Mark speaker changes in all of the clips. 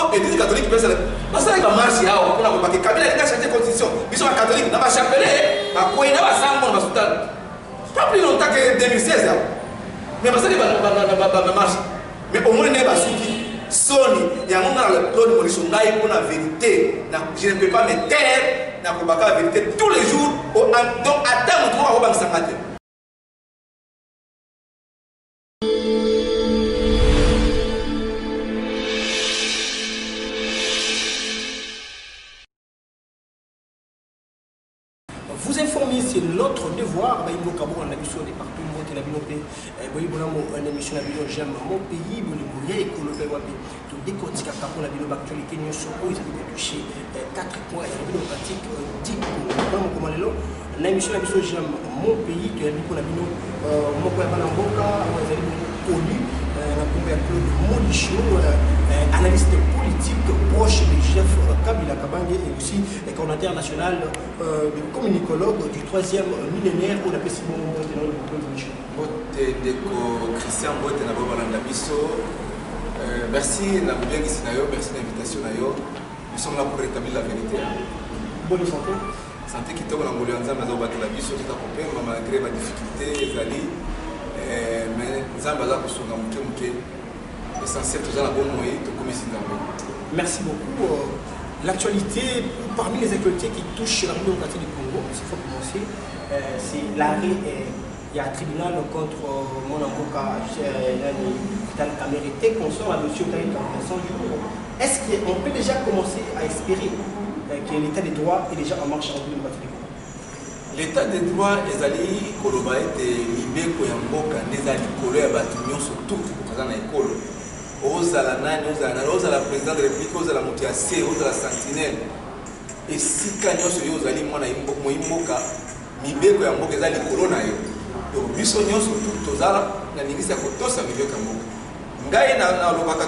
Speaker 1: pour l'église catholique peut se parce que la marche là on a pas que Kabila a changé constitution ils sont catholiques n'a pas chapelé à quoi il n'a pas sang dans sultan pas plus longtemps que 2016 là mais parce que la marche mais au moins n'est pas suivi Sony il y a un moment le plan de Maurice Ngaï pour la vérité je ne peux pas me taire n'a pas la vérité tous les jours donc à terme on va banque sangaté.
Speaker 2: Vous informer, c'est notre devoir. Il faut qu'on a vu sur les partout qui n'a une émission j'aime mon pays, mon pays, tout décortique pour la actualité nous sommes touché 4 points pratiques 10 points. La émission j'aime mon pays, qui a dit qu'on a vu mon point connu. Claude Molichou, analyste politique proche du chef Kabila Kabange et aussi coordinateur national de communicologue du 3e millénaire pour la PCB.
Speaker 1: Christian Bote na Bobalanda Bisso. Merci na bien ici d'ailleurs, merci de l'invitation d'ailleurs. Nous sommes là pour rétablir la vérité.
Speaker 2: Bonne santé.
Speaker 1: Santé qui tombe dans le Molianza, mais on va te la Bisso, tout à couper, malgré ma difficulté, les alliés. Mais essentiel tout ça bon moyen de commission.
Speaker 2: Merci beaucoup. L'actualité, parmi les actualités qui touchent la République démocratique du Congo, il faut commencer, c'est l'arrêt. Il y a un tribunal contre mon avocat Vital Kamérité concernant la dossier de 100 jours. Est-ce qu'on peut déjà commencer à espérer que l'état des droits est déjà en marche en République démocratique du Congo?
Speaker 1: L'état des droits est allé Koloba et Libeko Yamboka, les alliés Koloba et Batignon sur tout dans l'école. Ozala Nani, Ozala président de la République, Ozala Moutiassé, Ozala Sentinelle. Et si Kanyo se dit aux alliés, moi, Moïmoka, Libeko Yamboka, les alliés Koloba. Donc, Bissonio sur tout, Ozala, la ministre a coté sa milieu Kamboka. Ngaï n'a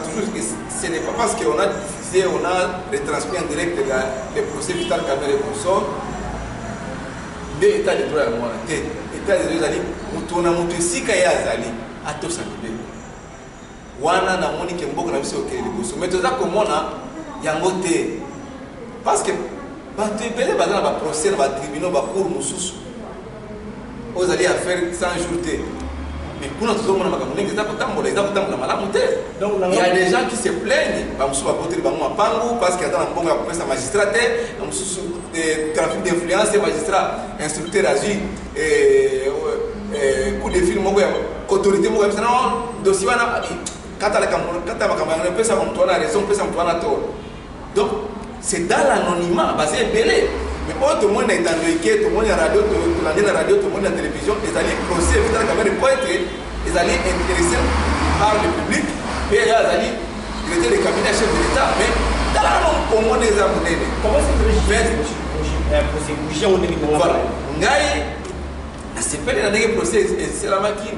Speaker 1: toujours que ce n'est pas parce qu'on a diffusé, on a retransmis en direct les procès Vital Kamere consort. L'état de droit à moi, l'état de droit à Moutona Moutesika et Azali, à tous à Libé. Wana na Monique Mbok na Bissau Kéliboso. Mais tout ça, comme on a, Yangote. Parce que, tu es belé, dans le procès, dans le tribunal, dans le cours, Moussous. Vous allez faire 100 jours. Mais pour nous, il y a des gens qui se plaignent. Parce qu'il y a un bon magistrat, un trafic d'influence, magistrat, instructeur azul, coup de fil, autorité, dossier. Donc, c'est dans l'anonymat, basé belé. Mais tout le monde est dans le quai, tout le monde est à la radio, tout le monde est à la radio, tout le monde est à la télévision. Les alliés procès, les alliés intéressés par le public, et les alliés directeurs des cabinets chefs de l'État. Mais dans la langue, comment les amener?
Speaker 2: Comment c'est le procès?
Speaker 1: Voilà. Ngaï, c'est pas le procès, c'est la qui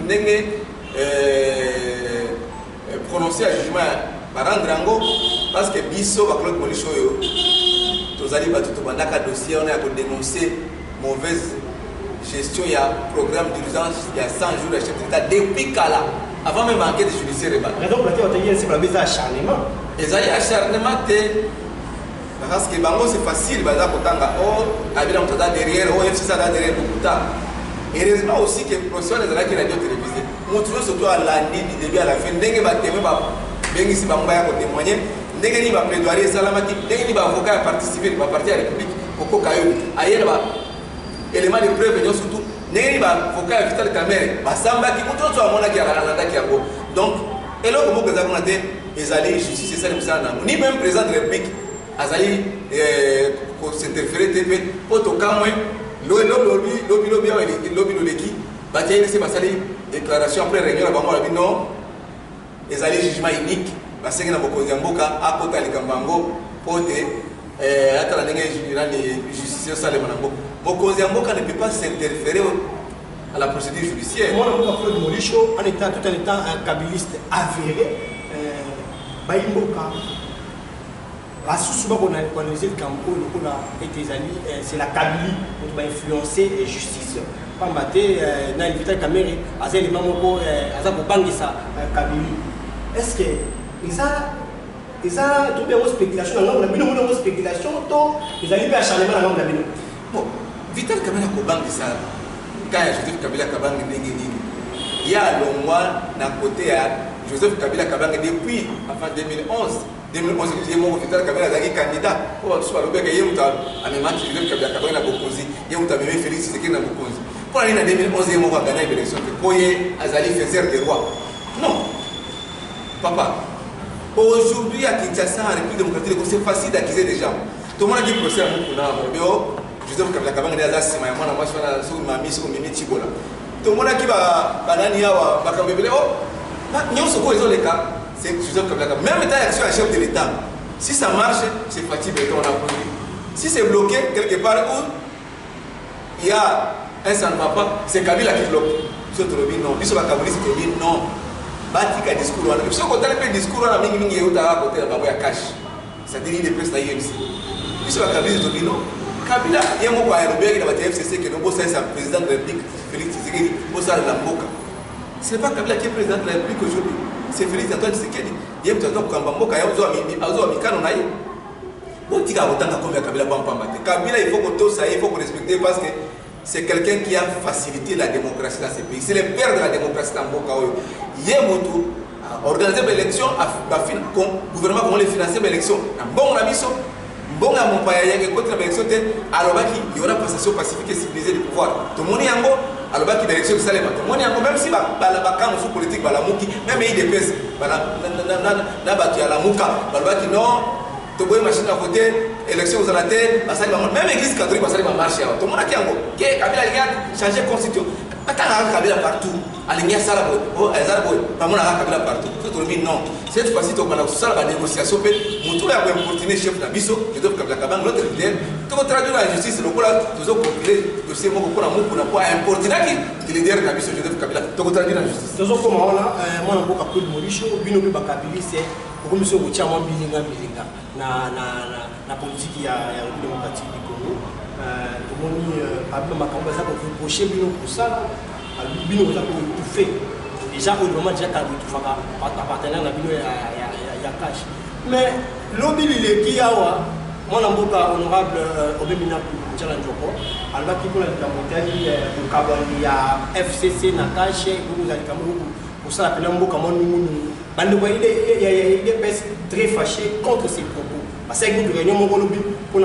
Speaker 1: prononcé à jugement par Andrango, parce que Bisso, Claude Molichou, tous allez battre tout le dossier, on a dénoncé mauvaise gestion, il y a un programme d'urgence, il y a 100 jours de chef d'État depuis Kala, avant même l'enquête judiciaire.
Speaker 2: Donc, c'est pour la acharnement.
Speaker 1: Et ça y est, acharnement, parce que c'est facile, par exemple, derrière, c'est ça derrière beaucoup de temps. Heureusement aussi que le procès des radio télévisées, montrons surtout à l'année du début à la fin, n'est-ce pas témoigner. Ndenge ba plaidoyer salamaki ndenge ba avocat participer ba parti à la République koko kayo ayer ba élément de preuve ñoo surtout ndenge ba avocat Vital Kamere ba sambaki muto to amona ki ala ndaki yango donc eloko moko za kuna te ezali justice c'est ça le sana ni même président de la République azali ko s'interférer te poto kamwe lobi leki ba tayé c'est basali déclaration après réunion la bango la non ezali jugement unique. Parce que dans le Mboka, à côté de Kambango, pour la justice, Mboka ne peut pas s'interférer à la procédure judiciaire.
Speaker 2: Moi, Claude Molichou, tout en étant un kabiliste avéré, c'est la Kabylie qui va influencer la justice. Est-ce que Et ça, tout bien une spéculation, on a une spéculation, ils arrivent à changer la langue.
Speaker 1: Bon, Vital Kamala Kobang dit ça. Quand Joseph Kabila Kabang il y a le mois d'un côté à Joseph Kabila Kabang depuis enfin 2011. 2011, il y a Vital Kabila qui candidat. Pour soit le bec, il y a un match Joseph Kabila Kabang à Bokozi, il y a un Félix Tshisekedi à Bokozi. Pour l'année 2011, il y a gagné l'élection. Koye Azali faisait des rois. Non. Papa, aujourd'hui à Kinshasa, en République démocratique, c'est facile d'accuser des gens. Tout le monde a dit procès à Moukuna. Joseph Kabila Kabang est à Sima, moi, je suis sur ma mission, sur Mimi Chibola. Tout le monde a dit Banania, Bakambele, nous sommes les cas, c'est Joseph Kabila Kabang. Même état d'action à chef de l'État, si ça marche, c'est Fatih Béton, on a produit. Si c'est bloqué, quelque part où il y a un ça ne va pas, c'est Kabila qui bloque. Ils sont non, ils sont pas Kabila qui dit non. Batika discours, ils sont contents de discours, on a mis une côté de la Baboya Cash. C'est-à-dire des presses d'ailleurs ici. Ils sont pas Kabila qui dit non. Kabila, il y a un mot à Robert qui a été FCC, que nous avons un président de la République, Félix Tshisekedi, pour ça la Mboka. Ce n'est pas Kabila qui est président de la République aujourd'hui, c'est Félix Antoine Tshisekedi. Il y a un président qui a été bon, tu as autant comme Kabila Pampamate. Kabila, il faut qu'on tous ça, il faut qu'on respecte parce que c'est quelqu'un qui a facilité la démocratie dans ce pays. C'est le père de la démocratie dans Mboka. Il y a organiser l'élection, le gouvernement comment les financer l'élection. Bon, on a mis ça. Bon, à mon pays, contre l'élection, alors il y aura passation pacifique et civilisée du pouvoir. Tout le monde est en haut, alors qu'il y a l'élection de Salema. Tout le monde est en haut, même si la sous politique, la mouki, même il dépêche, la mouka, non, tout le monde machine à voter, élection aux alatés, même l'église catholique, ça va marcher. Tout le monde est en haut. Kabila a changé la constitution. Attends, Kabila partout. Aligné à Sarabo, pas mon Kabila partout. Non. Cette fois-ci, on a la négociation. Moutou a importuné chef d'Abisso, je dois Kabila Kabang, l'autre leader. Tout le traduit la justice, le cola, toujours compilé, dossier mon pour n'a pas importuné qui leader d'Abisso, je dois Kabila. Tout le traduit la justice.
Speaker 2: Tout comme on a, moi, on a beaucoup de Mauricio, Bino Bakabili, c'est pour M. Bouchaman Bilinga Bilinga, la politique qui a République démocratique du Congo. Tout le monde a bien ma campagne, ça pour reprocher Bino pour ça. Bino vous a tout fait. Déjà au moment déjà t'as tout fait appartenant à Bino il y a cash. Mais lobby il qui a moi l'amboka honorable Obemina Challenge Joko. Alors qui pour la montagne au Kabon il y a FCC na cash vous allez Cameroun pour ça la l'amboka mon bande il est très fâché contre ses propos. Parce que nous réunion mon lobby pour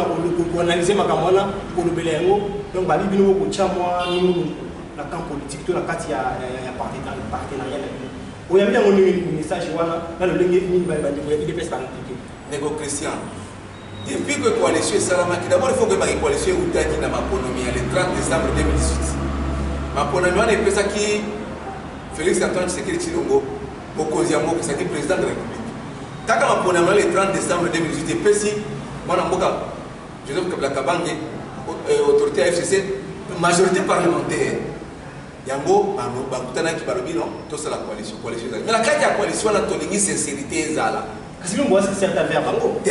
Speaker 2: analyser ma camona pour le belengo donc ba Bino ko chamwa nous la camp politique, tout la carte, il y a partenariat. Il y a bien un message, dans le ligne, il est presque impliqué.
Speaker 1: Négo Christian, depuis que la coalition Salama, d'abord il faut que la coalition Outaki dans ma ponomie, le 30 décembre 2018. Ma ponomie est ça qui Félix Antoine Tshisekedi Tshilombo, Bokoziamo, qui est président de la République. Quand ma ponomie le 30 décembre 2018, et puis moi, Joseph Kabila Kabang, autorité FCC, majorité parlementaire. Yango, bakutana qui balobi non, tout ça la coalition. Mais la carte de la coalition, on a toléré sincérité zala.
Speaker 2: Si nous voyons certains vers Bango.
Speaker 1: Si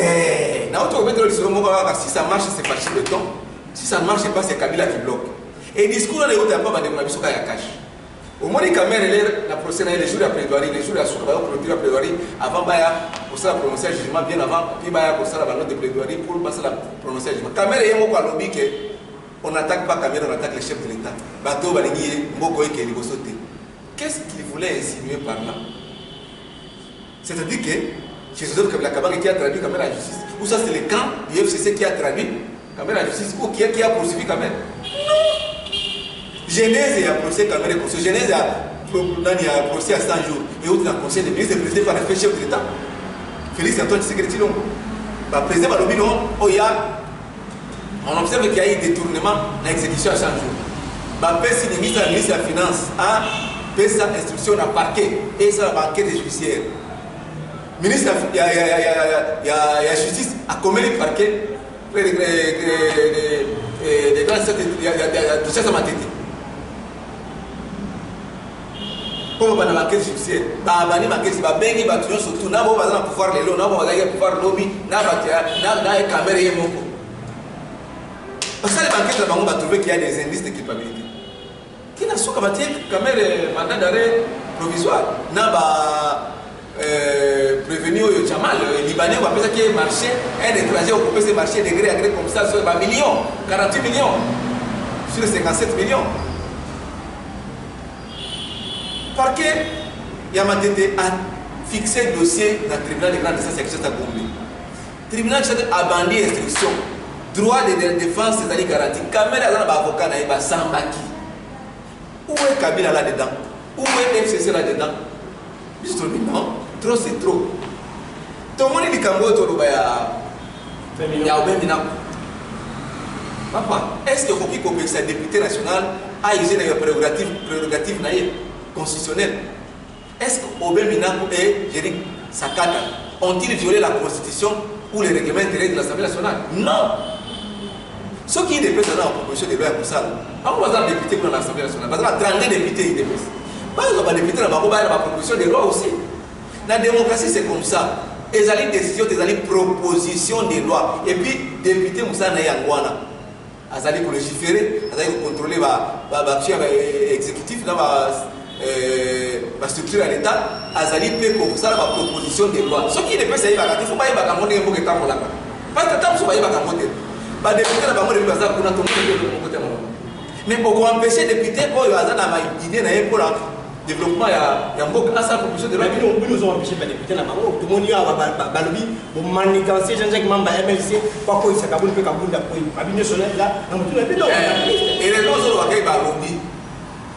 Speaker 1: ça marche, c'est facile le temps. Si ça ne marche pas, c'est Kabila qui bloque. Et le discours, on n'est pas de la bisoka ya cash. Au moins, les caméras, la procès, les jours de plaidoirie, les jours de la plaidoirie, avant pour ça prononcer le jugement, bien avant, puis pour ça la note de plaidoirie, pour passer la prononcer le jugement. Caméra, il y a un mot à lobby que on n'attaque pas Kabila, on attaque les chefs de l'État. Bateau, Balingui, Mbokoye, Kéligosoté. Qu'est-ce qu'il voulait insinuer par là? C'est-à-dire que chez Joseph Kabila Kabang qui a traduit Kabila à la justice, ou ça c'est le camp du FCC qui a traduit Kabila à la justice, ou qui a poursuivi Kabila? Non! Genèse a procès Kabila, Genèse a procès à 100 jours, et autres dans le conseil des ministres, le président par le chef de l'État. Félix Antoine Tshisekedi Tshilombo. Le président Balobi, non, on observe qu'il y a eu détournement dans l'exécution à 100 jours. Si le ministre de la Finance a fait sa instruction à parquet et ça la banquette judiciaire. Le ministre de la Justice a commis le parquet des grands dossiers à ma tête. Pour la banquette judiciaire, la banquette judiciaire, la surtout, n'a pas pouvoir les lots, n'a pas pouvoir lobby, n'a pas caméra et mon. Parce que les banquettes là-bas, on va trouver qu'il y a des indices de culpabilité. Qui n'a pas quand même mandat d'arrêt provisoire. prévenu au Tchamal, les Libanais ont appelé ça qui est marché, un étranger a occupé ce marché de gré à gré comme ça sur 20 millions, 48 millions, sur les 57 millions. Parce que Yamatete a fixé le dossier dans le tribunal de grande instance à Gombe. Le tribunal a banni l'instruction, droit de défense, c'est-à-dire garanti. Kamel a un avocat naïba sans baki. Où est Kabila là-dedans? Où est FCC là-dedans? Juste non, trop c'est trop. Tout le monde dit qu'il y a un papa, est-ce que Rocky Kopek, sa député national, a usé des prérogatives constitutionnelles? Est-ce qu'Obel Minako et Jérick Sakata ont-ils violé la constitution ou les règlements intérieurs de l'Assemblée nationale? Non. Ceux qui déposent dans la proposition de loi pour ça, on va avoir des députés dans l'Assemblée nationale, parce qu'il y a 32 députés qui déposent. Pas de députés dans la proposition de loi aussi. La démocratie, c'est comme ça. Ils ont des décisions, ils ont des propositions de loi. Et puis, député Moussa Nayangwana, ils ont légiférer, ils ont contrôler l'exécutif, la structure à l'État, ils ont fait la proposition de loi. Ceux qui déposent, il ne faut pas y avoir un peu de temps. Parce que tant que il y a un peu de temps, député n'a pas de temps. Mais pour empêcher les députés, il y a une idée pour le développement, il y a beaucoup de propositions de loi.
Speaker 2: Nous avons empêché les députés, tout le monde a balobi, pour manigancer Jean-Jacques Mamba, MLC, pas quoi il s'est kabul, pas kabul, pas national là,
Speaker 1: et les gens ont dit balobi.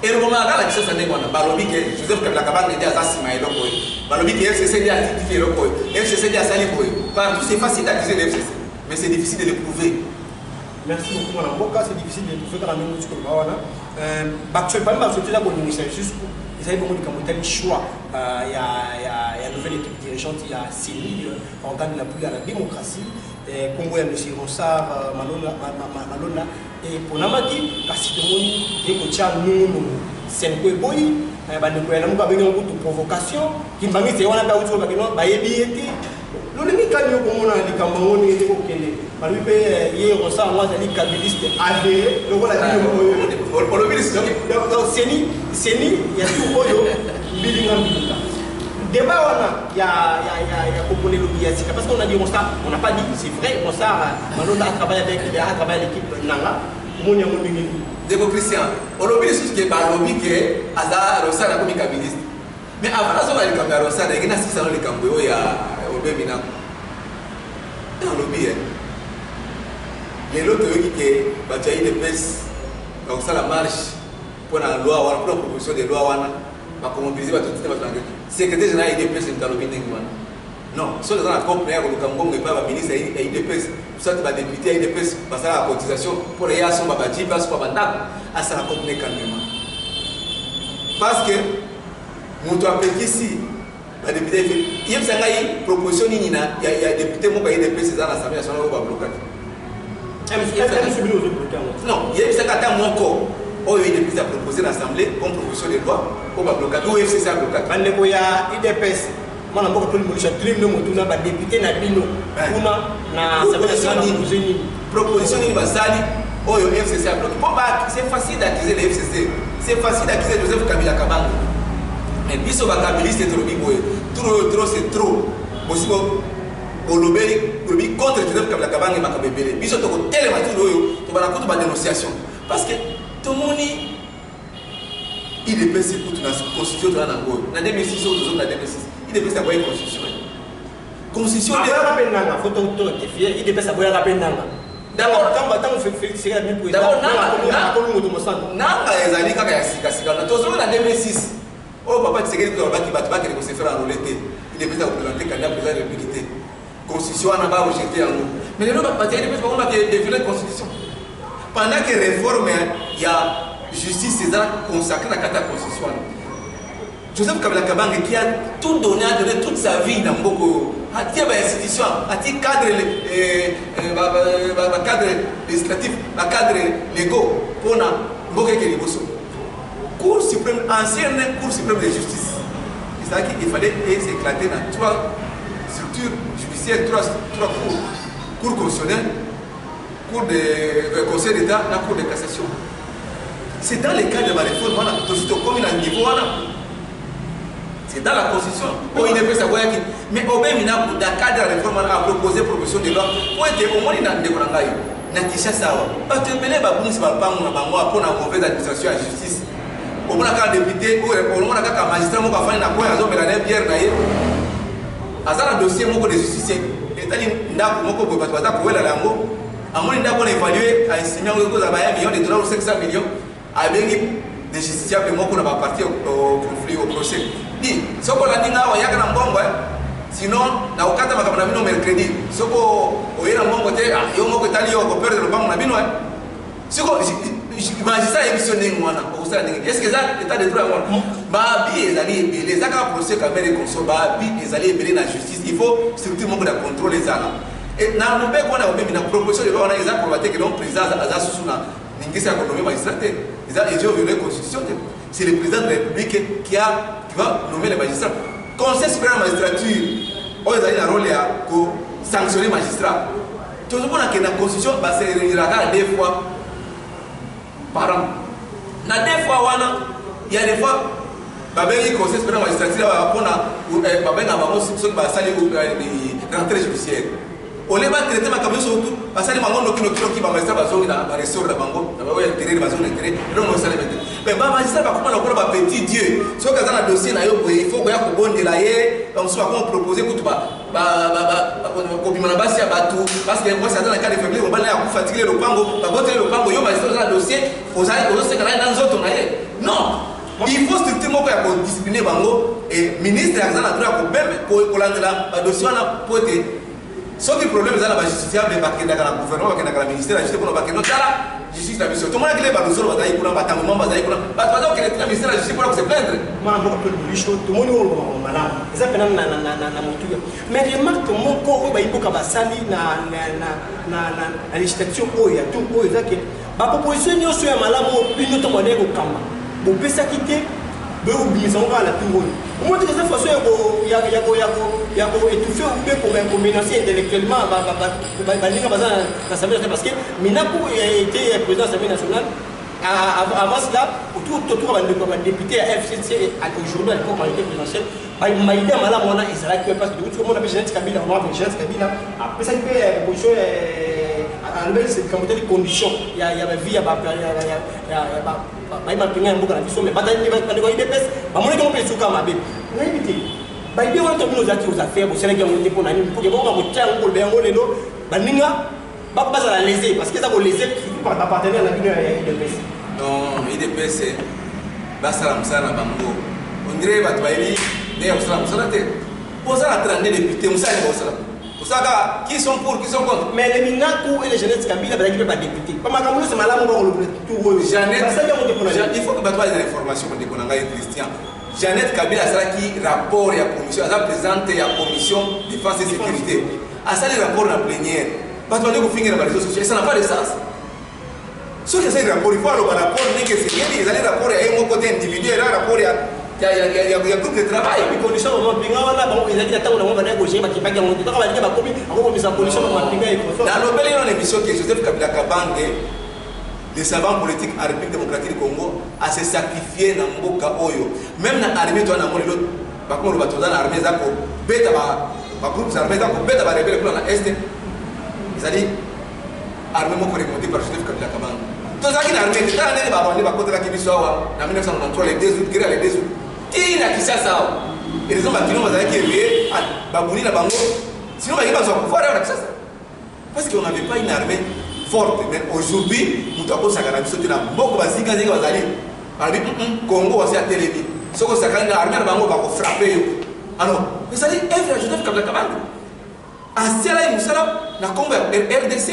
Speaker 1: Et le moment là, la chose c'est que balobi que Joseph Kabila Kabanga était à Simaï Loko, balobi qui FCC dit à Titi Loko, FCC dit à Sali Boy. Partout c'est facile d'accuser les FCC, mais c'est difficile de le prouver.
Speaker 2: Merci beaucoup, Mme Boka. C'est difficile de trouver quand même ce que nous avons. Actuellement, c'est déjà pour le ministère jusqu'où ils avaient beaucoup de choix. Il y a une nouvelle équipe dirigeante, il y a CENI, organe de l'appui à la démocratie. Congo, il y a M. Ronsard, Malona. Et pour Namaki, parce que nous avons c'est un peu boy. Nous avons une provocation. Qui m'a mis, c'est on a pas eu de choses. Nous avons dit que nous avons ça, moi, j'ai dit kabiliste avéré. Donc, c'est ni, il y a tout le débat, il y a composé le parce qu'on a dit, on n'a pas dit, c'est vrai, on a travaillé avec l'équipe Nanga.
Speaker 1: Dégo Christian, on a dit que c'est un lobby qui est comme kabiliste. Mais avant la zone de Rosa, il y a 600 de Camboyo, il y a Obemina. Il y a un lobby. Les autres qui ont des pèses, donc ça la marche pour la loi, pour la proposition de loi, pour mobiliser tout le monde. Le secrétaire général a des pèses dans le lobby. Non, si on a compris que le Cameroun n'est pas ministre, il y a des pèses. Soit les députés, il y a des pèses, parce que la cotisation pour les gens, il y a des ça la compris calmement. Parce que mon toit ici, la députée fait. Il y a une proposition, il y a des députés qui ont des pèses dans l'Assemblée nationale qui ont bloqué. Non, il y a une secrétaire mon corps. Oh, il y a des députés à proposer l'Assemblée comme proposition de loi pour bloquer. Où est-ce que c'est à bloquer?
Speaker 2: Il y a des pèses. Moi, je ne sais pas si les députés na bino na
Speaker 1: proposition de Basali, oh, le FCC a bloqué. C'est facile d'accuser le FCC. C'est facile d'accuser Joseph Kabila Kabanga. Mais puis, sur la Kabiliste, c'est trop big. Trop, c'est trop. Aussi, au lobby contre Joseph Kabila Kabanga et Makabébélé. Puis, sur le télématique, tu vas raconter ma dénonciation. Parce que tout le monde, il dépêche pour la constitution de la Nango. En 2006, ou en 2006. Il dépêche d'avoir une constitution. Constitution de
Speaker 2: la photo il dépêche d'avoir la peine. D'abord, tant que Félix a mis pour
Speaker 1: d'abord, Nanga est allé quand il y a Sika. En 2006, oh, papa, tu sais que tu vas se faire enrouler. Il dépêche d'avoir présenté le candidat président de la République. Constitution n'a pas rejeté en nous. Mais les autres partis, il dépêche d'avoir dévié la constitution. Pendant que réforme, il y a justice, c'est consacré à la constitution. Joseph Kabila Kabanga qui a tout donné, a donné toute sa vie dans beaucoup. A dit à l'institution, a dit cadre législatif, cadre légaux pour beaucoup de choses. Cour suprême, ancienne Cour suprême de justice. C'est-à-dire qu'il fallait s'éclater dans 3 structures judiciaires, 3 cours. Cour constitutionnelle, Cour de Conseil d'État, la Cour de cassation. C'est dans le cadre de ma réforme, comme il a un niveau. c'est dans la constitution. Il ne peut savoir qui. Mais au même dans le cadre de la réforme, a proposé proposition de loi pour être au moins dans le Korangaï. Natisha Sawa. Parce que les babounis ne sont pas pour la mauvaise administration et la justice. Au moins, quand député, au moins, quand magistrat, on va faire une accord, on va faire une bière d'ailleurs. Azara dossier moko de justice. C'est-à-dire, ndako moko pour battre pour la langue. À mon ndako on évalué à estimer que ça va $1 million ou 500 millions. Avec des justiciables moko na ba partir au conflit au procès. Dit, soko la dinga wa yaka na mbongo sinon na ukata makamana bino mercredi. Soko oyera mbongo te yo moko tali yo ko perdre le banque na bino. Soko magistrat émissionné mwana est-ce que ça état de droit ba bi ezali les aka procès quand même comme ça ba bi ezali belé la justice il faut structure monde de contrôle les ala et na no be ko na même na proposition de loi on a exact probaté que le président a susuna n'ingisa ko nommer magistrat ils ont violé la constitution c'est le président de la République qui va nommer les magistrats conseil supérieur de la magistrature on ezali na rôle ya ko sanctionner magistrat tout le monde a que la constitution ba se réunira deux fois par an. Na deux fois wana, il y a des fois, babeli conseil supérieur magistrature va prendre babena bango ceux qui va salir rentrée judiciaire. On les va traiter ma camion surtout parce que mango nokino qui va magistrat va zonga va restaurant bango, va ouais intérêt va zonga intérêt, donc on s'allait mettre. Mais ba magistrat va comment encore ba petit dieu. So que dans le dossier na yo il faut ya ko bonde la ye, donc soit qu'on proposer pour ba kobima na basi ya batu parce que moi c'est dans le cas de faiblesse on va aller à fatiguer le pango, ba botter le pango yo magistrat dans le dossier, aux se kana dans autres na ye. Non. Il faut strictement pour discipliner bango et ministre a droit pour même pour l'andela dossier na pour être ce qui problème c'est la justiciable parce que dans le gouvernement dans le ministère la justice pour pas que non la justice la mission tout le monde qui les balles sur bataille pour bataille moment bataille pour parce que le ministère la justice pour se plaindre
Speaker 2: moi beaucoup plus de choses tout le monde on malade ça fait na motu mais remarque mon corps ba iboka basali na législation oya tout oya que ba proposition nyonso ya malamu bino to modèle au kamba bo pesa kité be ubimisa ngo ala tungoni au moins de cette façon ya ko étouffer ou bien pour menacer intellectuellement balinga bazana l'Assemblée nationale parce que Minakou était président de l'Assemblée nationale avant cela autour de député à FCC aujourd'hui à l'époque majorité présidentielle maïda mala mona Israël parce que tout le monde avait Jeanette Kabila on avait Jeanette Kabila après ça il fait position enlever ces conditions il y a vie il y a il pinga mboka na biso mais bataille ni ba IDPS ba moni ko pe suka mabe na ibiti ba ibi wana to bino zaki aux affaires bo Sénégal on dit pour nani pour que bon ba ko tia ngol be ngol lelo baninga ba baza la léser parce que ça ko léser par partenaire na bino ya IDPS
Speaker 1: non IDPS ba salam sana bango on dirait ba tbaili ne au salam sana te posa la 32 députés musala au salam Osaka, qui sont pour, qui sont contre.
Speaker 2: Mais les Minakou et les Jeanette Kabila, ils ne peuvent pas députer. Pas mal comme nous, c'est malade, on va tout.
Speaker 1: Jeannette, il faut que tu aies des informations pour les Christian. Jeannette Kabila, c'est qui rapport et la commission, elle a présenté la commission défense et sécurité. Elle a le rapport dans la plénière. Parce que vous finissez dans les réseaux sociaux, ça n'a pas de sens. Ce que c'est le rapport, il faut le rapport, mais que c'est bien, ils ont le rapport, il y a un côté individuel, un rapport, il y a groupe de travail.
Speaker 2: Les conditions sont bien, ils ont dit que on va négocier, mais qui pas gagner. Donc on va dire que copie, on va mettre en condition pour appliquer.
Speaker 1: Dans le bel une émission que Joseph Kabila Kabange, les savants politiques à la République démocratique du Congo, a se sacrifié dans Mboka Oyo. Même dans l'armée, toi, dans l'autre, par contre, on va l'armée, ça pour bêta, ma groupe armé, ça pour bêta, va révéler pour l'Est. C'est-à-dire, armée, mon remonté par Joseph Kabila Kabange. Tout ça qui est armé, tout ça, on est là, contre la Kibisoa, en 1993, les 2 août, les 2 août. Qui n'a qui ça ça? Et les hommes qui ont élevé à Babouni, la Bango, sinon ils vont pouvoir avoir ça. Parce qu'on n'avait pas une armée forte. Mais aujourd'hui, nous avons ça quand sauté là. Beaucoup de Zika Zika Zali. Alors, Congo va se téléviser. Ce que ça quand l'armée Bango va frapper. Alors, mais ça dit, F. Joseph Kabila Kabange. À Sela et Moussala, la Congo RDC.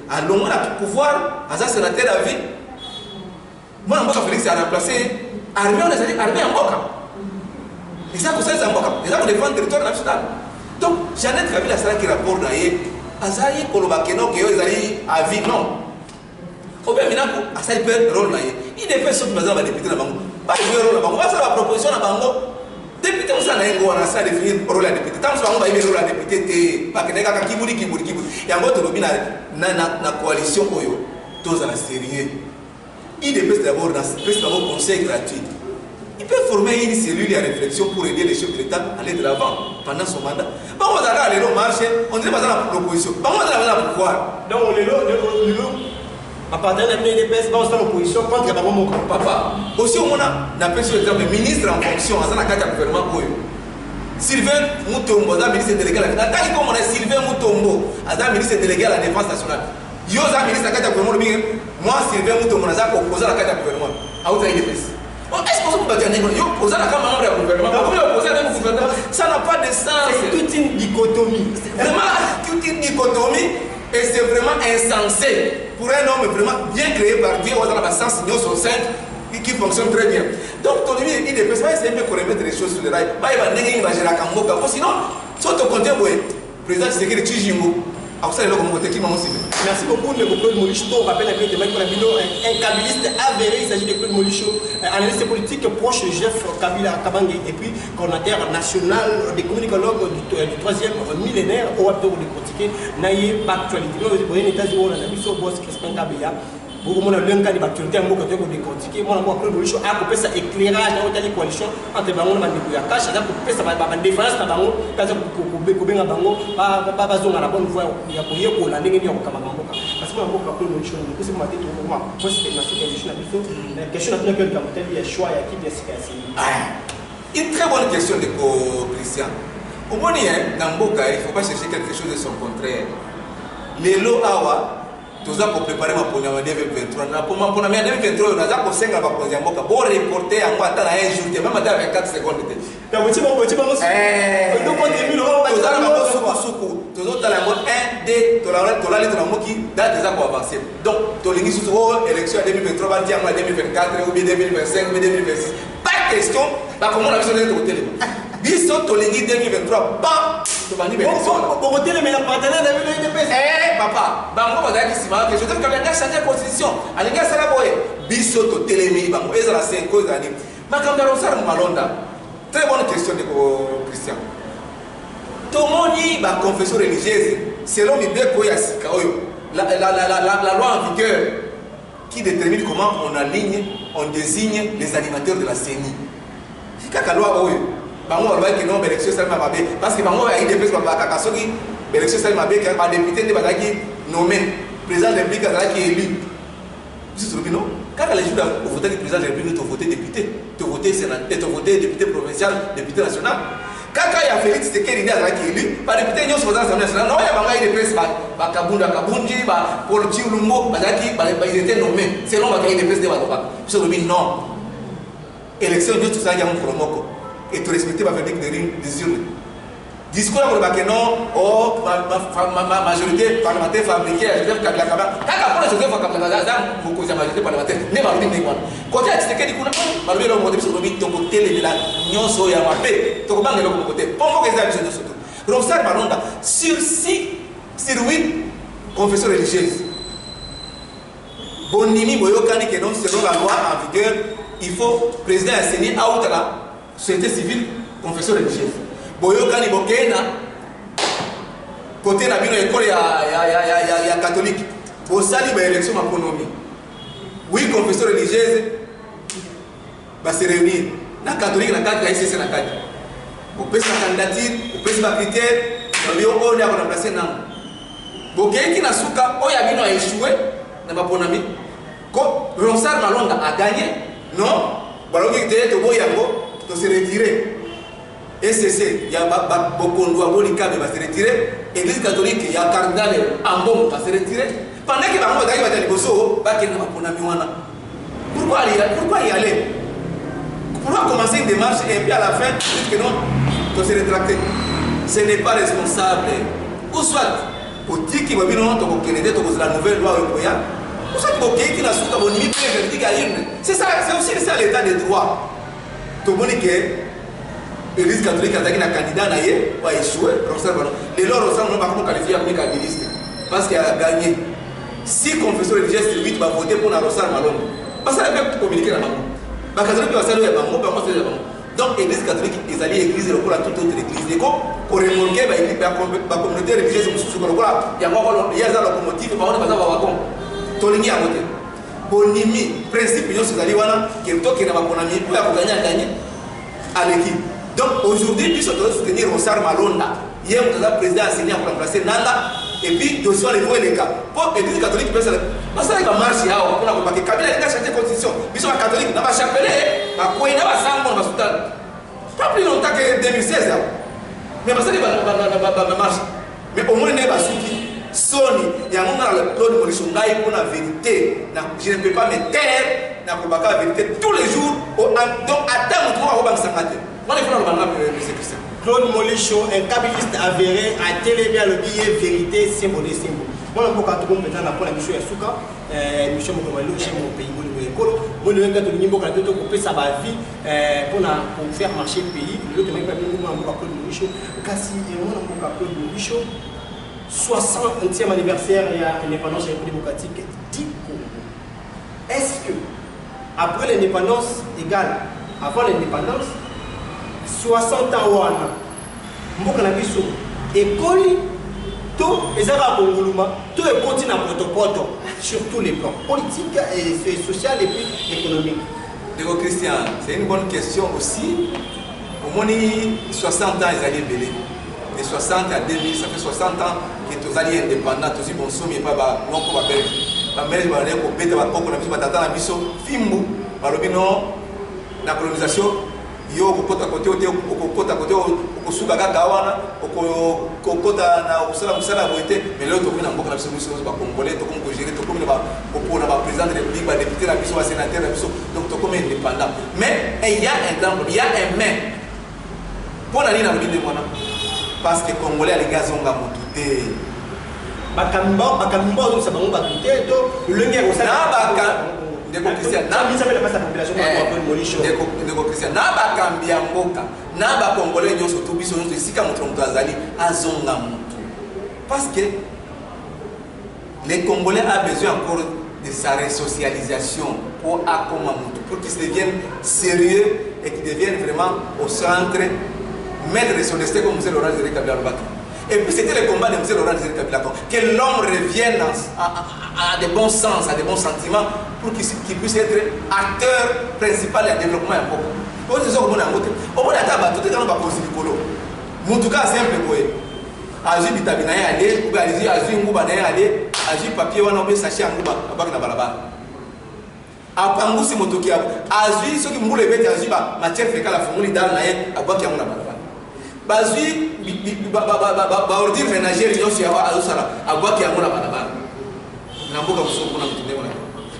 Speaker 1: À l'homme a pouvoir, à ça c'est la terre à vie. Moi, Mboka Félix a remplacé armée, on a dit armée en Mboka. Et ça, c'est ça, c'est ça qu'on défend le territoire national. Donc, Jeannette Kabila, c'est là qui rapporte d'ailleurs, Azali Kolobakeno, qui est à vie, non. Au bien, maintenant, Azali peut être rôle d'ailleurs. Il défend ce que nous avons député dans Bango. Pas jouer rôle dans Bango. On va faire la proposition dans Bango. Député, on s'en a un définir le rôle à député. Tant que on va y rôle à député, parce que les gars qui boudent. Et en gros, il y a une coalition, tous à la série. Il dépêche d'abord dans ce conseil gratuit. il peut former une cellule de réflexion pour aider les chefs de l'État à aller de l'avant pendant son mandat. Bon, on va aller au marché, on dirait pas dans l'opposition. Bon, on va aller au pouvoir.
Speaker 2: Donc, on est là, à partir de l'UDPS, on est dans l'opposition contre Babamon.
Speaker 1: Papa, aussi, on a appelé sur l'exemple ministre en fonction, dans la carte du gouvernement. Sylvain Moutombo, ministre délégué à la défense. Tant qu'on a Sylvain Moutombo, ministre délégué à la défense nationale. Yo, ministre de la carte du gouvernement, moi, Sylvain Moutombo, je suis opposé à la carte du gouvernement. À votre UDPS. Est-ce qu'on peut dire que opposé à la carte du gouvernement? Comment opposé à la gouvernement? Ça n'a pas de sens.
Speaker 2: C'est toute une dichotomie.
Speaker 1: Vraiment, toute une dichotomie. Et c'est vraiment insensé pour un homme vraiment bien créé par Dieu, dans la sens qui fonctionne très bien. Donc, ton ami, il ne peut pas essayer de remettre les choses sur le rail. Il va gérer la Kamboka. Sinon, si on te contient, le président Tshisekedi Tshijimbo,
Speaker 2: merci beaucoup, Claude Molicho. On rappelle que un kabiliste avéré, il s'agit de Claude Molicho, analyste politique proche de Jeff Kabila Kabange et puis coordinateur national des communicologues du 3e millénaire au Abdo de Kotike, Naye, Actualité. Nous avons les États-Unis, on a vu ce boss Crispin Kabila. Beaucoup de gens qui ont l'actualité, on a décortiqué. Moi, Claude Molicho a coupé ça éclairage dans la coalition entre Bango et Mandibouya. Cache, ça a coupé ça par défense dans Bango, parce que Bango, pas besoin de la bonne voie, il y a pour la ligne de Kamagambo. Parce que Bango, Claude Molicho, nous sommes à tête au moment. Moi, c'est une question à laquelle il y a choix, il y a qui est
Speaker 1: une très bonne question de Christian. Au moins, il ne faut pas chercher quelque chose de son contraire. Les lots awa. Tout ça pour préparer ma première année 2023. Pour ma première année 2023, on a pour 5 ans pour dire bon reporter en moi à un jour, même à 24 secondes.
Speaker 2: Donc tu vas tu vas donc on est mis
Speaker 1: tout ça là suku tout ça là 1 2 to la lettre qui date déjà pour avancer. Donc to lingi sur élection 2023 va dire en 2024 ou bien 2025 ou 2026. Pas question, bah comment on a besoin de télé. Biso to lingi 2023 pas
Speaker 2: pour voter les meilleurs partenaires de l'UDPS.
Speaker 1: Papa, bango bazaki sima que je veux que la changer la constitution. Alinga sala boye. Biso to telemi bango ezala 5 ans ani. Makamba Rosar Malonda. Très bonne question de Christian. Tomoni ba confession religieuse selon Bibeko ya sika oyo. La loi en vigueur qui détermine comment on aligne, on désigne les animateurs de la CENI. C'est kaka loi oyo. Bango va que non élection ça m'a parce que bango a IDPS ba kakasoki élection ça m'a bé que député de bazaki nommé président de la République qui est élu. Vous savez non? Quand les gens ont voté le président de la République, ils ont voté député, ils ont voté sénateur, ils ont voté député provincial, député national. Quand il y a Félix Tshisekedi qui est élu, par député ils ont voté l'Assemblée nationale. Non, il y a pas IDPS ba Kabunda Kabunji, ba Paul Tshilumbo, bazaki ils étaient nommés selon la IDPS de Badoba. Vous savez non. Élection de tout ça il y a un promoko. Et tu respectes ma verdict des urnes. Discours pour le non, oh, ma majorité parlementaire fabriquée à Joseph Kabila Kabila. Quand on a Joseph Kabila Kabila, beaucoup de majorité parlementaire, n'est pas le même. Quand il y a des gens qui disent, malgré le mot de ce que ton côté, les là, non, so ya mapé, ton côté, le côté. Pourquoi que ça a besoin de surtout? Ronsard Malonda, sur 8 confessions religieuses. Bonimi Boyokani, que non, selon la loi en vigueur, il faut président assigné à Outala, société civile, confession religieuse. Boyokani Bokena, côté la école ya catholique, au sali ba élection ma économie. Oui, confession religieuse va se réunir. Na catholique na cadre ICC na cadre. Au pèse la candidature, au pèse ma critère, on est à remplacer nan. Bokei qui na suka, o ya bino a échoué na ma économie. Ko Ronsard Malonda a gagné. Non, balogi te to boyango, to se retirer. SCC, il y a Bokondo Abonika qui va se retirer. L'église catholique, il y a Cardinal Ambon qui va se retirer. Pendant que Bango va aller au Bosso, pourquoi y aller? Pourquoi commencer une démarche et puis à la fin, dire que non, on se rétracter? Ce n'est pas responsable. Ou soit, pour dire qu'il va venir la nouvelle loi européenne, ou soit qu'il qui n'a pas de limite, c'est ça, c'est aussi ça l'état des droits. Tout le monde l'église catholique a un candidat naïe va échouer. Et là, on va pas qualifier comme kabiliste parce qu'il a gagné. Si confession religieuse 8 va voter pour la Ronsard Malonda, parce qu'elle peut communiquer la maman. La catholique va saluer la maman, donc l'église catholique est allée église pour la toute autre église. Pour remorquer la communauté religieuse, il y a un locomotive, il y a un wagon. Toligny a voté. bonimi principe nyonso ezali wana ke tokende bakonami mpo ya koganye à l'équipe. Donc aujourd'hui biso toza soutenir Ronsard Malonda ye moto aza président assigné pour remplacer Nanga et puis dossier à niveau eleka po église catholique pesa basala ka marche yao mpona kobake Kabila alinga changer constitution biso ba catholique na ba chapelet bakwei na basango na basultan pas plus longtemps que 2016 mais basala ba marche mais au moins ne basuki Sony, il y a un moment dans le Claude Maurice Ngaï pour la vérité. Je ne peux pas me taire dans la vérité tous les jours. Donc, à terme, on va s'en battre. Moi, il faut le bandage, M. Christian.
Speaker 2: Claude Molicho, un kabiliste avéré, a télébé le billet vérité, symbole des symboles. Moi, je suis maintenant pour la mission Yasuka, mission Mokomalou, chez mon pays, mon école. Moi, je suis niveau quand on couper sa vie pour faire marcher le pays. Je suis Claude Molicho, Kassi et moi, Claude Molicho. 60e anniversaire de l'indépendance démocratique du Congo. Est-ce que, après l'indépendance égale, avant l'indépendance, 60 ans, Mokanabiso, école, tout, les Arabes Congolais, tout est continent protopoto sur tous les plans, politiques et social et puis économique.
Speaker 1: Dégo Christian, c'est une bonne question aussi. Au moins 60 ans, ils allaient belé. De 60 à 2000, ça fait 60 ans que tous alliés indépendants, tous bon sommet pas non pour Belgique. La Belgique va aller pour bête va pour la biso batata la biso fimbu balobino la colonisation yo kokota côté kokota côté kosuka kaka wana kokota na usala boité mais là to kuna mboka na biso biso ba congolais to comme gérer to comme ba pour ba président de la République ba député la biso ba sénateur la biso donc to comme indépendant mais il y a un exemple il y a un mais pour la ligne na bide mwana parce que Congolais les gars ont gamouté.
Speaker 2: Bakambo ça va batouté to le ngé au
Speaker 1: na Ndeko Christian na
Speaker 2: bisa pela pasa population kwa Molicho.
Speaker 1: Ndeko Christian na bakambia mboka na ba Congolais nyonso to biso nyonso esika moto azali azonga mutu. Parce que les Congolais a besoin encore de sa resocialisation pour qu'ils deviennent sérieux et qu'ils deviennent vraiment au centre maître de son destin comme M. Laurent Désiré Kabila Lobaki. Et puis c'était le combat de M. Laurent Désiré Kabila, que l'homme revienne à de bons sens, à de bons sentiments, pour qu'il puisse être acteur principal du développement. Au moins, tout est dans le bakosi du colo. En tout cas, c'est un peu quoi. Azu bitabina aller, ou bien azu nguba na aller, azu papier wana obe sachet nguba, abaki na balaba. Apangusi motoki azu soki mbule bete azu ba matière fécale la formule dans na ye abaki na balaba. Bazui ordure ménagère nyonso ya azosala abwaki yango na balabala na mboka mosusu mpona motinde wana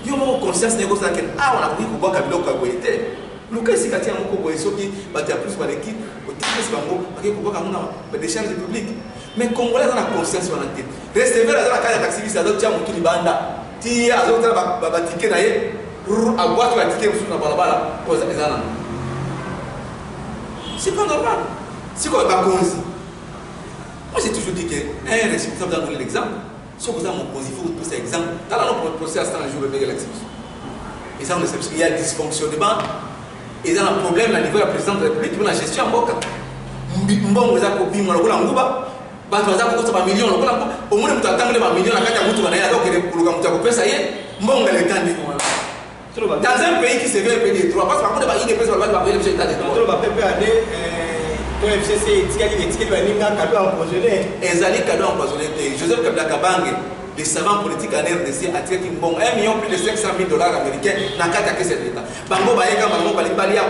Speaker 1: yo moko conscience na ekosala ke awa nakoki kobwaka biloko ya boye te luka esika tia moko boye soki bato ya plus baleki otikisi bango bakoki kobwaka yango na badécharge publique mais congolais aza na conscience wana te recever aza na kati ya taxibisi azotia motu libanda ti azotala batike na ye abwaki batike mosusu na balabala koza eza nano c'est pas normal. Si vous avez moi j'ai toujours dit qu'un responsable doit donner l'exemple. Si vous avez mon cause, il faut poser l'exemple. Dans notre procès à ce jour, le l'élection. Et ça, on sait parce qu'il y a dysfonctionnement. Et il y a un problème au niveau de la présidente de la République pour la gestion en Boka. Mbon vous avez copié mon logo en Gouba. Bato za ko ba million lokola ko o mone mutu atangale ba million akati ya mutu bana ya ko kuluka mutu akopesa ye mbonga le tandi dans un pays qui se veut un pays de droit parce que par contre ba ine pesa ba payer le état de droit
Speaker 2: trop ba pepe aller FCC etikali baninga cadeau empoisonné
Speaker 1: ezali cadeau empoisonné Joseph Kabila Kabange les savants politiques en RDC attirent une bombe 1 million plus de 500 000 $ américains na kati ya kese d'État bango baeka bango balibali ya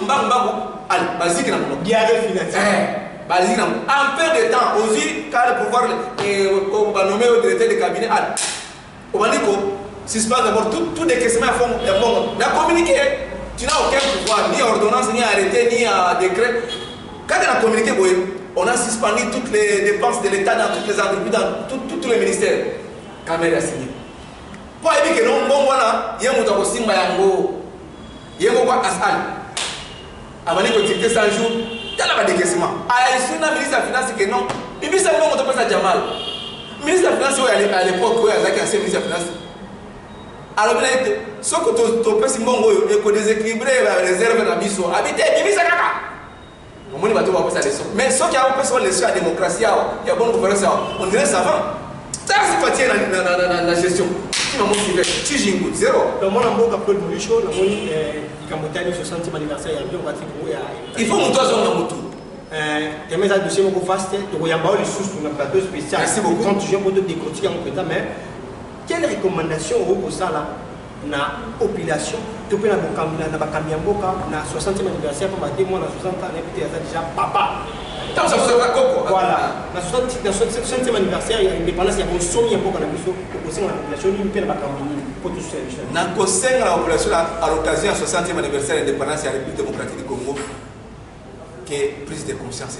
Speaker 1: mbambango al baziki na mo
Speaker 2: diarrhée financière
Speaker 1: baziki na en peu de temps aussi car le pouvoir va nommer au directeur de cabinet al obaniko suspend d'abord tout décaissement à fond bon na communiquer tu n'as aucun pouvoir ni ordonnance ni arrêté ni décret. Quand on a communiqué, on a suspendu toutes les dépenses de l'État dans toutes les entreprises, dans tous les ministères. Caméra a signé. Pour dire que non, bon voilà, il y a un mot de Simba Yango, il y a un mot de Asal. Avant de dicter 100 jours, il y a un décaissement. Ah, il y a un ministre de la Finance qui non. Le ministre de la Finance, on Jamal. Le ministre de la Finance, à l'époque, il y a un ministre de la Finance. Alors, ce que tu peux faire, c'est que déséquilibrer la réserve de la mission. Habiter, il y a un mais ceux qui ont fait la démocratie, il y a bonne gouvernance, on dirait savant. Ça, c'est pas dans la gestion.
Speaker 2: Donc, moi, je suis Claude Molicho, je suis le 60e anniversaire.
Speaker 1: Il faut monter à moto.
Speaker 2: Mes dossiers sont vastes, il y a des ressources pour un plateau spécial.
Speaker 1: Merci beaucoup.
Speaker 2: Quand je vais décortiquer en président, mais quelles recommandations vous avez pour la population? Tu peux avoir un 60e anniversaire pour ma moi, 60 ans, déjà papa. Voilà, dans le 60e anniversaire, il y a une dépendance, il y a une somme qui est pour la population, il y a une
Speaker 1: la population à l'occasion du 60e anniversaire de l'indépendance de la République démocratique du Congo, qui est prise de conscience.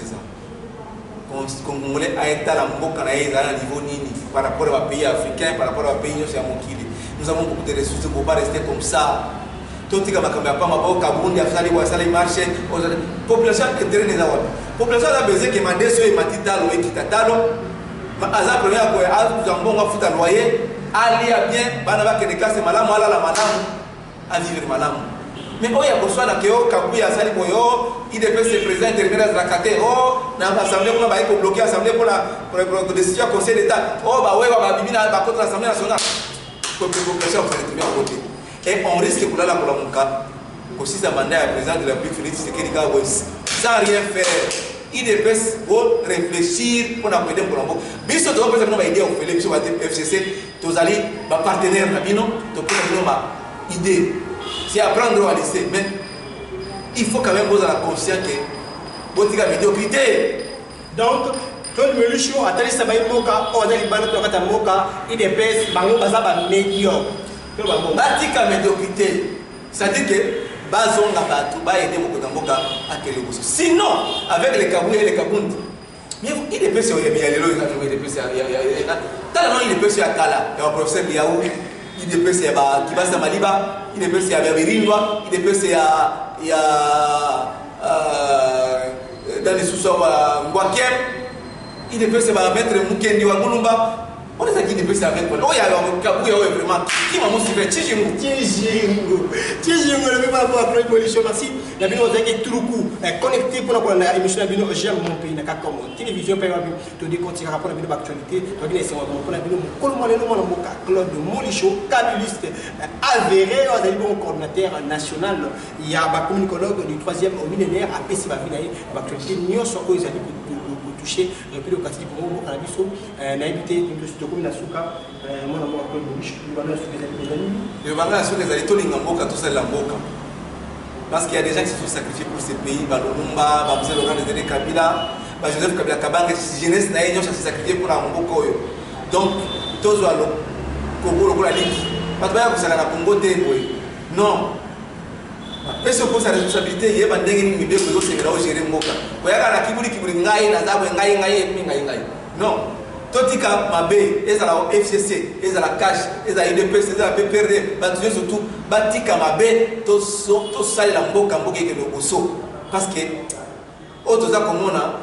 Speaker 1: Congolais a été à la niveau par rapport aux pays africains, par rapport aux pays nous avons beaucoup de ressources pour ne pas rester comme ça. Tout le monde population population a besoin que ma décision est matitalo et kitatalo. Aza première quoi, a jambon a foutu loyer, ali a bien, banaba que des classes malamu ala la malamu, a vivre malamu. Mais oh ya besoin na keo kabuya sali boyo, il devait se présenter intermédiaire de la cate, oh na assemblée pour ba ko bloquer assemblée pour la décision conseil d'état. Oh ba ouais ba bibi na ba contre l'assemblée nationale. Population va être bien à côté. Et on risque pour la monka. Aussi ça mandat le président de la République Félix Tshisekedi sans rien faire. Il devait réfléchir pour nous aider pour l'emploi. Mais si tu as besoin d'aider au Félix FCC, tu as des partenaires, tu as une idée. C'est apprendre à lycée. Mais il faut quand même poser la conscience que vous avez médiocrité.
Speaker 2: Donc, Claude Molicho a tellement ça va moka, on a dit moka, il dépêche, bango bazaba médiocre.
Speaker 1: Batika médiocrité. C'est-à-dire que bazonga batu ba aider moko mboka akele boso. Sinon avec les kabou et les kabundi. Mais il est passé au Yamiyalelo, il est passé à Tala il est passé à Kala, il y a un professeur Biaou, il est passé à Kibasa Maliba, il est passé à Berindwa, il est passé à dans les sous-sols Ngwakem, il est passé à Maître Mukendi wa Mulumba. On est qui dépasse avec moi. Oh, il y a un cabou, vraiment. Qui m'a motivé? Tijingo, le même rapport à Claude Molicho. Merci. La vidéo est tout le coup connecté pour la émission de la vidéo. J'aime mon pays. N'a qu'à comme télévision, par exemple, tu décontinues rapport à la vidéo d'actualité. Tu dis, c'est pour la vidéo. Comment le nom de Claude Molicho, cabuliste avéré, on a dit bon coordinateur national. Il y a un communicologue du 3e au millénaire à Pessibavinaï. L'actualité, nous sommes aux amis touché le plus de quartier pour moi à la biso n'a évité une de commune Asuka mon amour Claude Molicho le bangala sur les alliés tous les ngamboka tout ça la mboka parce qu'il y a des gens qui se sont sacrifiés pour ces pays Balolumba Bamsel Laurent de Kabila Joseph Kabila Kabanga jeunesse na yéno s'est sacrifié pour la mboka donc tous walo Congo la ligue pas de que ça na Congo té non. Mais ce pose sa responsabilité, il y a des gens qui sont gérer Moka. Il y a des gens qui sont ngai. Non. Totika Mabe, ils ont la FCC, ils ont la cash, ils ont la IDPS, ils ont la PPRD, ils surtout Batika Mabe, tous ça la Moka qui est le Osso. Parce que, autres comme on a,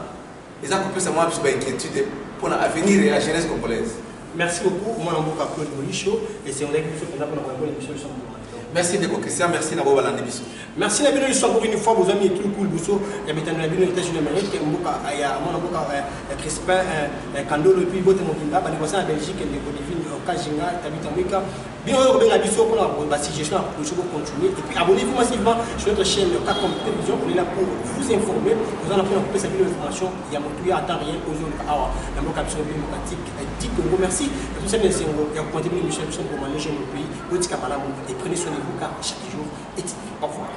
Speaker 1: ils ont coupé sa main sur l'inquiétude pour l'avenir et la jeunesse congolaise. Merci beaucoup, moi, je suis Claude Molicho, et c'est un émission qui nous émission de merci de Christian, merci Nabo Balandebiso. Merci Nabino l'histoire pour une fois, vos amis et tout le cool Bousso. Il y a maintenant Nabino les États-Unis d'Amérique, il y a mon avocat Crispin, Kandolo, et puis Bote Mokimba, les voisins en Belgique, les Godivines, Kajinga, Tabitamika. Bien heureux de la biso pour la suggestion pour continuer. Et puis abonnez-vous massivement sur notre chaîne Kakom Télévision. On est là pour vous informer. Nous allons prendre un peu cette information. Il y a mon tuyau à temps rien aux zones la mocation démocratique. Dit Congo, merci. Tout ça, c'est un point de vue de Michel pour manger le pays. Et prenez soin de vous car chaque jour est au revoir.